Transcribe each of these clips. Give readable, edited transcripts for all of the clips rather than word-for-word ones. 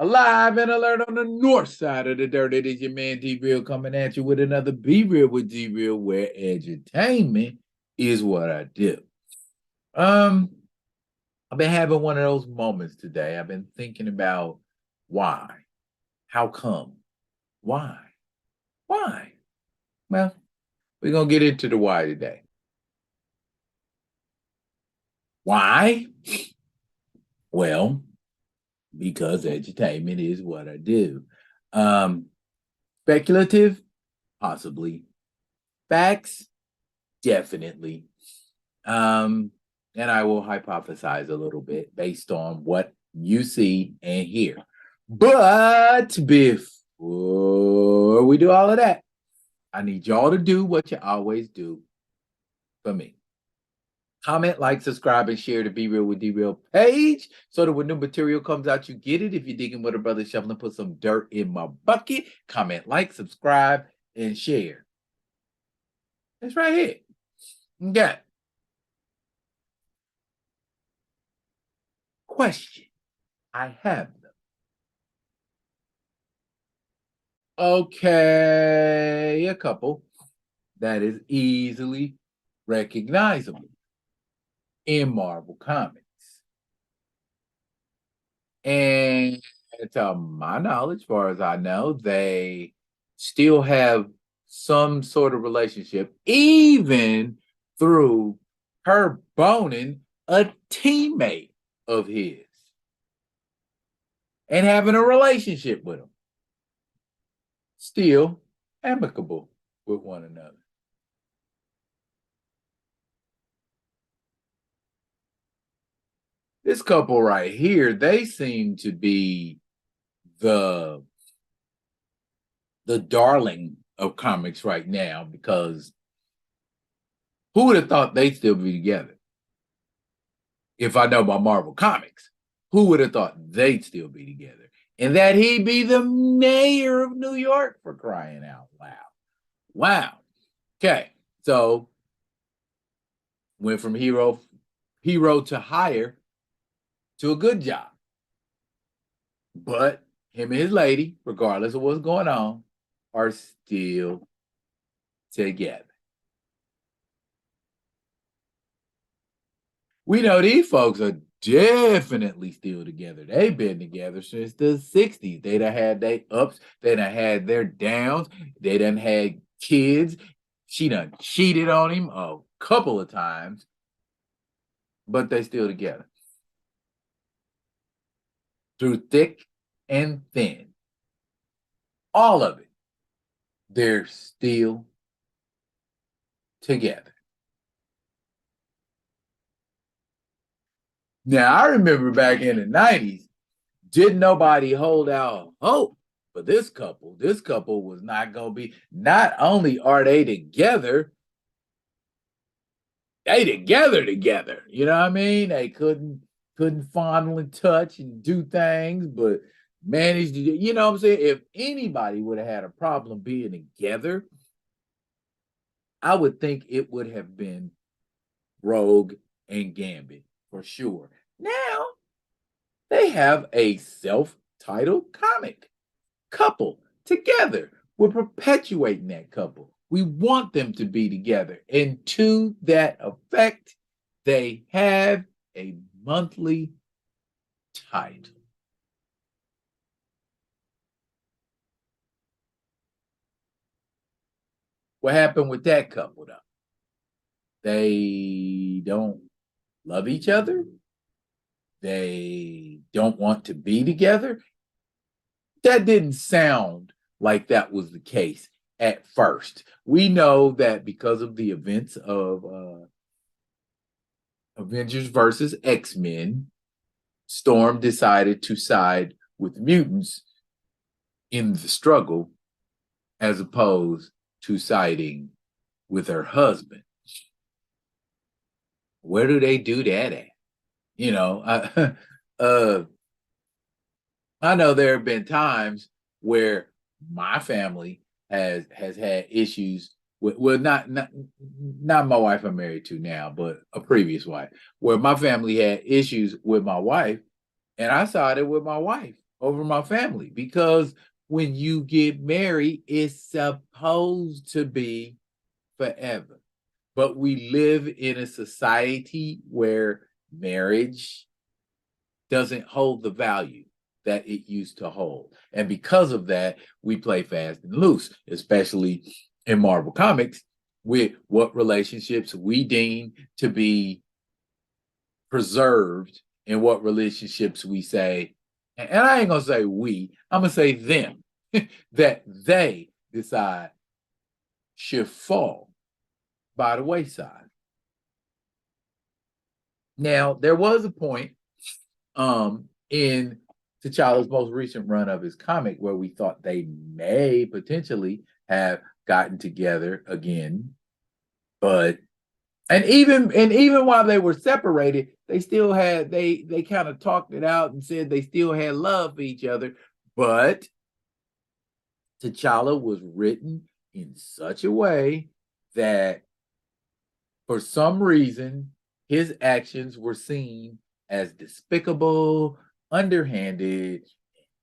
Alive and alert on the north side of the dirt. It is your man D Real coming at you with another Be Real with D Real, where edutainment is what I do. I've been having one of those moments today. I've been thinking about why, how come, why, why. Well, we're gonna get into the why today. Why? Well, because edutainment is what I do. Speculative, possibly. Facts, definitely. And I will hypothesize a little bit based on what you see and hear. But before we do all of that, I need y'all to do what you always do for me. Comment, like, subscribe, and share the Be Real with D Real page so that when new material comes out, you get it. If you're digging with a brother shoveling, put some dirt in my bucket. Comment, like, subscribe, and share. It's right here. Okay. Question. I have them. Okay, a couple that is easily recognizable in Marvel Comics. And to my knowledge, as far as I know, they still have some sort of relationship, even through her boning a teammate of his and having a relationship with him. Still amicable with one another. This couple right here, they seem to be the darling of comics right now, because who would have thought they'd still be together? If I know about Marvel Comics, who would have thought they'd still be together? And that he'd be the mayor of New York, for crying out loud. Wow. Okay, so went from hero to hire to a good job. But him and his lady, regardless of what's going on, are still together. We know these folks are definitely still together. They've been together since the 60s. They done had their ups, they done had their downs, they done had kids. She done cheated on him a couple of times, but they still together. Through thick and thin. All of it. They're still together. Now, I remember back in the 90s, didn't nobody hold out hope for this couple. This couple was not going to be, not only are they together, together. You know what I mean? They couldn't fondle and touch and do things, but managed to, you know what I'm saying? If anybody would have had a problem being together, I would think it would have been Rogue and Gambit for sure. Now they have a self-titled comic couple together. We're perpetuating that couple. We want them to be together. And to that effect, they have a monthly title. What happened with that couple, though? They don't love each other. They don't want to be together. That didn't sound like that was the case at first. We know that because of the events of Avengers versus X-Men, Storm decided to side with mutants in the struggle as opposed to siding with her husband. Where do they do that at? You know, I know there have been times where my family has had issues with, well, not my wife I'm married to now, but a previous wife, where my family had issues with my wife, and I sided with my wife over my family, because when you get married, it's supposed to be forever. But we live in a society where marriage doesn't hold the value that it used to hold. And because of that, we play fast and loose, especially in Marvel Comics, with what relationships we deem to be preserved and what relationships we say, and I ain't gonna say we, I'm gonna say them, that they decide should fall by the wayside. Now, there was a point in T'Challa's most recent run of his comic where we thought they may potentially have gotten together again, but even while they were separated, they still had they kind of talked it out and said they still had love for each other. But T'Challa was written in such a way that for some reason his actions were seen as despicable, underhanded,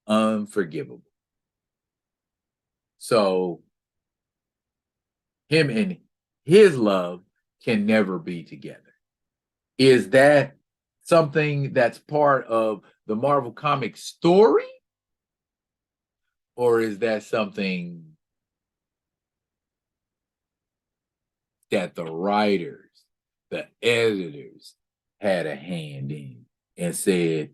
unforgivable. So him and his love can never be together. Is that something that's part of the Marvel comic story? Or is that something that the writers, the editors had a hand in and said,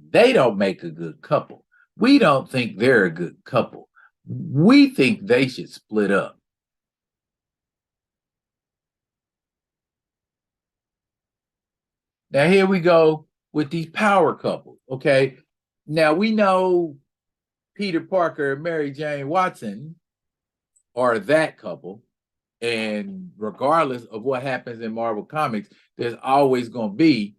they don't make a good couple. We don't think they're a good couple. We think they should split up. Now, here we go with these power couples. Okay. Now, we know Peter Parker and Mary Jane Watson are that couple. And regardless of what happens in Marvel Comics, there's always going to be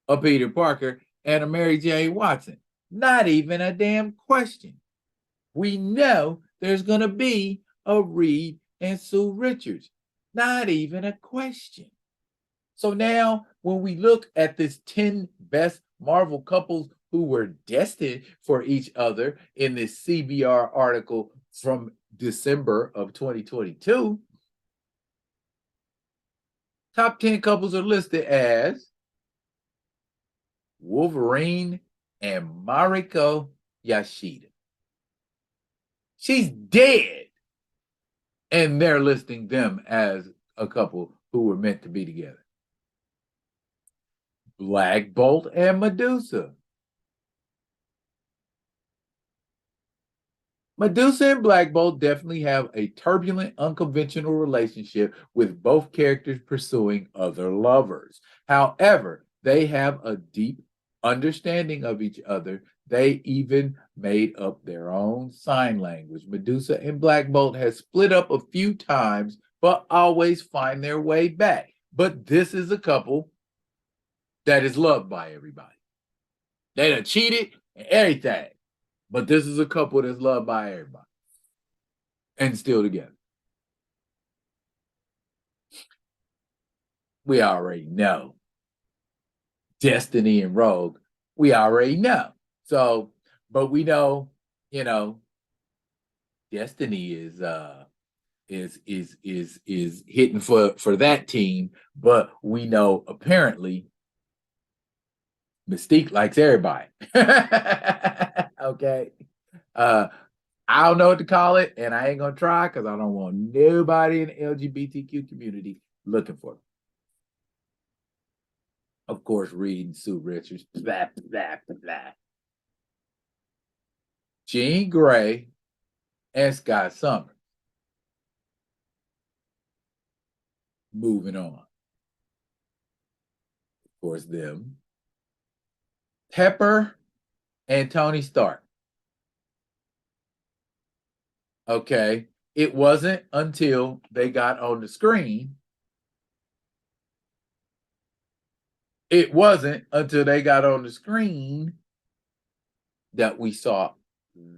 a Peter Parker and a Mary Jane Watson. Not even a damn question. We know there's going to be a Reed and Sue Richards. Not even a question. So now, when we look at this 10 best Marvel couples who were destined for each other in this CBR article from December of 2022, top 10 couples are listed as Wolverine and Mariko Yashida. She's dead. And they're listing them as a couple who were meant to be together. Black Bolt and Medusa. Medusa and Black Bolt definitely have a turbulent, unconventional relationship with both characters pursuing other lovers. However, they have a deep understanding of each other. They even made up their own sign language. Medusa and Black Bolt has split up a few times, but always find their way back. But this is a couple that is loved by everybody. They done cheated and everything. But this is a couple that's loved by everybody. And still together. We already know. Destiny and Rogue, we already know. So, but we know, Destiny is hitting for that team, but we know apparently Mystique likes everybody. Okay. I don't know what to call it, and I ain't gonna try because I don't want nobody in the LGBTQ community looking for it. Of course, reading Sue Richards. Blah, blah, blah. Jean Grey and Scott Summers. Moving on. Of course, them. Pepper and Tony Stark. Okay. It wasn't until they got on the screen. It wasn't until they got on the screen that we saw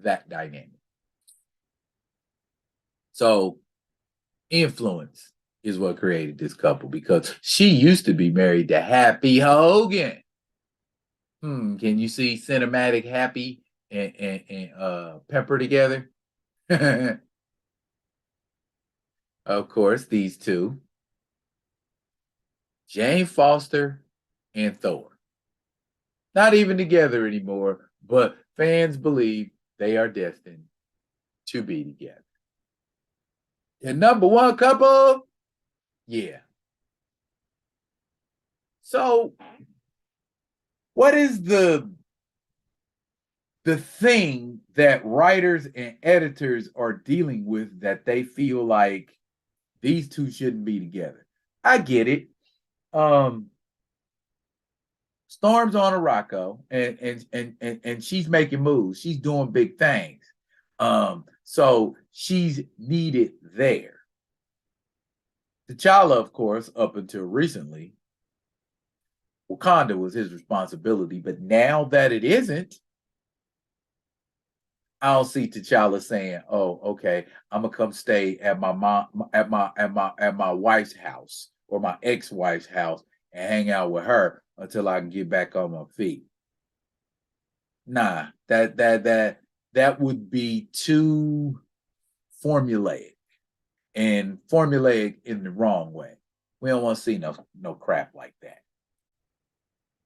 that dynamic. So, influence is what created this couple because she used to be married to Happy Hogan. Can you see cinematic Happy and Pepper together? Of course, these two, Jane Foster and Thor. Not even together anymore, but fans believe they are destined to be together. The number one couple, yeah. So, what is the thing that writers and editors are dealing with that they feel like these two shouldn't be together? I get it. Um, Storm's on a Rocco, and she's making moves. She's doing big things. So she's needed there. T'Challa, of course, up until recently, Wakanda was his responsibility. But now that it isn't, I don't see T'Challa saying, "Oh, okay, I'm gonna come stay at my mom, at my wife's house or my ex-wife's house and hang out with her until I can get back on my feet." Nah, that would be too formulaic, and formulaic in the wrong way. We don't want to see no crap like that.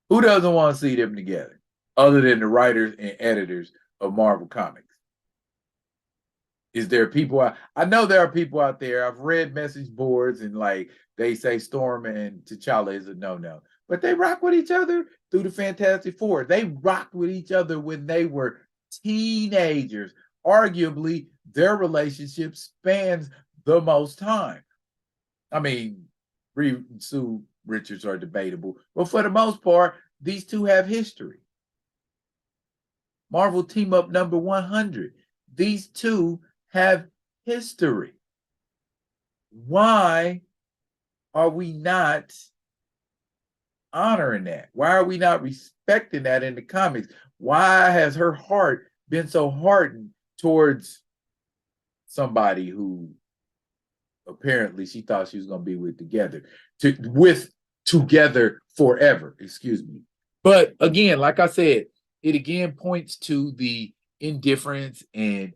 Who doesn't want to see them together, other than the writers and editors of Marvel Comics? Is there people I know there are people out there. I've read message boards and like they say Storm and T'Challa is a no-no. But they rock with each other through the Fantastic Four. They rocked with each other when they were teenagers. Arguably, their relationship spans the most time. I mean, Reed and Sue Richards are debatable, but for the most part, these two have history. Marvel Team Up number 100. These two have history. Why are we not honoring that? Why are we not respecting that in the comics? Why has her heart been so hardened towards somebody who apparently she thought she was going to be with together forever, excuse me. But again, like I said, it again points to the indifference and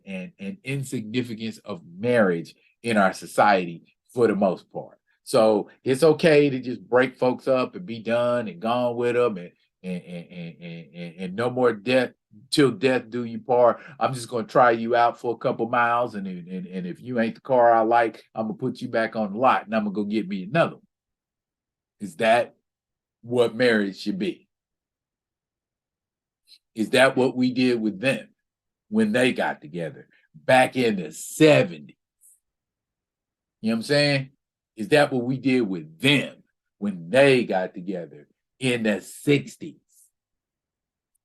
insignificance of marriage in our society for the most part. So it's okay to just break folks up and be done and gone with them and no more death till death do you part. I'm just going to try you out for a couple miles, and if you ain't the car I like, I'm gonna put you back on the lot, and I'm gonna go get me another one. Is that what marriage should be? Is that what we did with them when they got together back in the 70s? You know what I'm saying? Is that what we did with them when they got together in the 60s?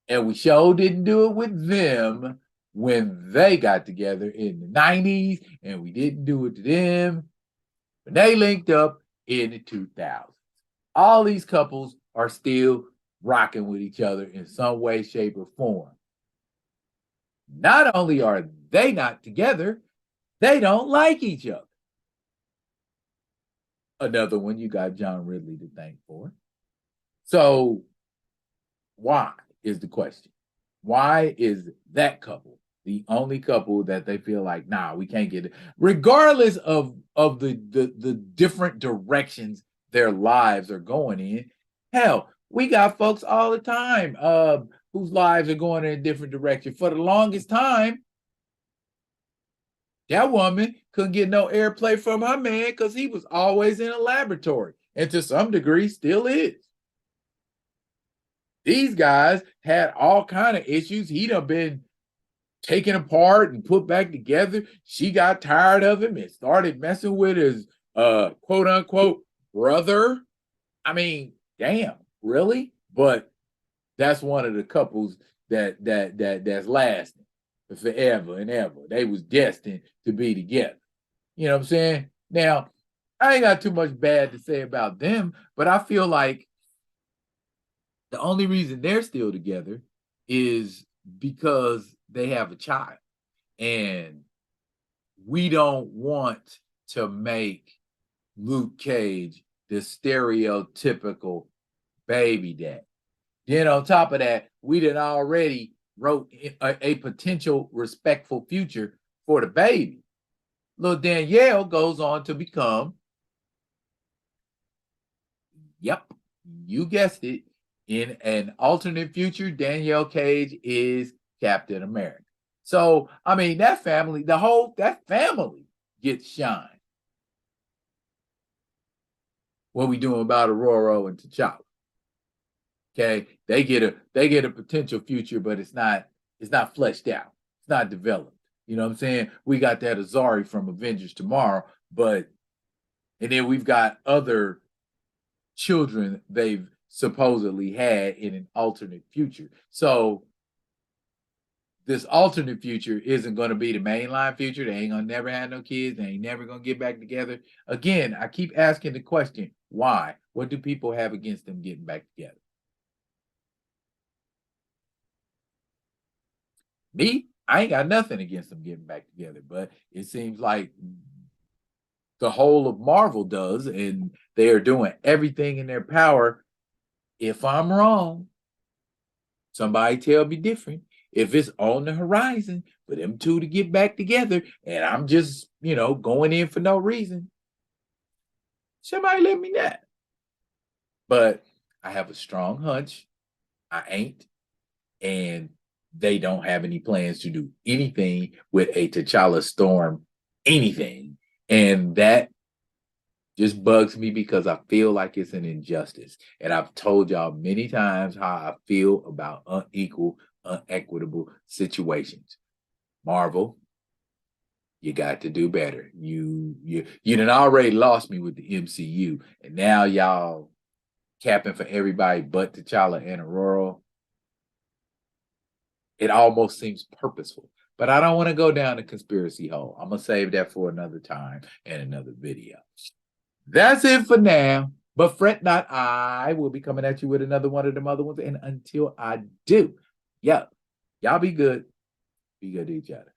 And we sure didn't do it with them when they got together in the 90s, and we didn't do it to them when they linked up in the 2000s. All these couples are still rocking with each other in some way, shape, or form. Not only are they not together, they don't like each other. Another one you got John Ridley to thank for. So, why is the question? Why is that couple the only couple that they feel like, nah, we can't get it, regardless of the different directions their lives are going in? Hell, we got folks all the time whose lives are going in a different direction. For the longest time, that woman couldn't get no airplay from her man because he was always in a laboratory, and to some degree still is. These guys had all kind of issues. He'd have been taken apart and put back together. She got tired of him and started messing with his quote unquote brother. I mean, damn, really? But that's one of the couples that's lasting forever and ever. They was destined to be together. You know what I'm saying? Now, I ain't got too much bad to say about them, but I feel like the only reason they're still together is because they have a child. And we don't want to make Luke Cage the stereotypical baby dad. Then on top of that, we done already wrote a potential respectful future for the baby. Little Danielle goes on to become, yep, you guessed it, in an alternate future, Danielle Cage is Captain America. So, I mean, that family, that family gets shine. What we doing about Ororo and T'Challa? Okay, they get a potential future, but it's not fleshed out. It's not developed. You know what I'm saying? We got that Azari from Avengers Tomorrow, and then we've got other children they've supposedly had in an alternate future. So this alternate future isn't going to be the mainline future. They ain't gonna never have no kids. They ain't never gonna get back together. Again, I keep asking the question, why? What do people have against them getting back together? Me, I ain't got nothing against them getting back together, but it seems like the whole of Marvel does, and they are doing everything in their power. If I'm wrong, somebody tell me different. If it's on the horizon for them two to get back together, and I'm just, going in for no reason, somebody let me know. But I have a strong hunch I ain't, and they don't have any plans to do anything with a T'Challa Storm, anything. And that just bugs me because I feel like it's an injustice. And I've told y'all many times how I feel about unequal, unequitable situations. Marvel, you got to do better. You done already lost me with the MCU, and now y'all capping for everybody but T'Challa and Aurora. It almost seems purposeful, but I don't want to go down the conspiracy hole. I'm gonna save that for another time and another video. That's it for now. But fret not, I will be coming at you with another one of them other ones. And until I do, y'all be good. Be good to each other.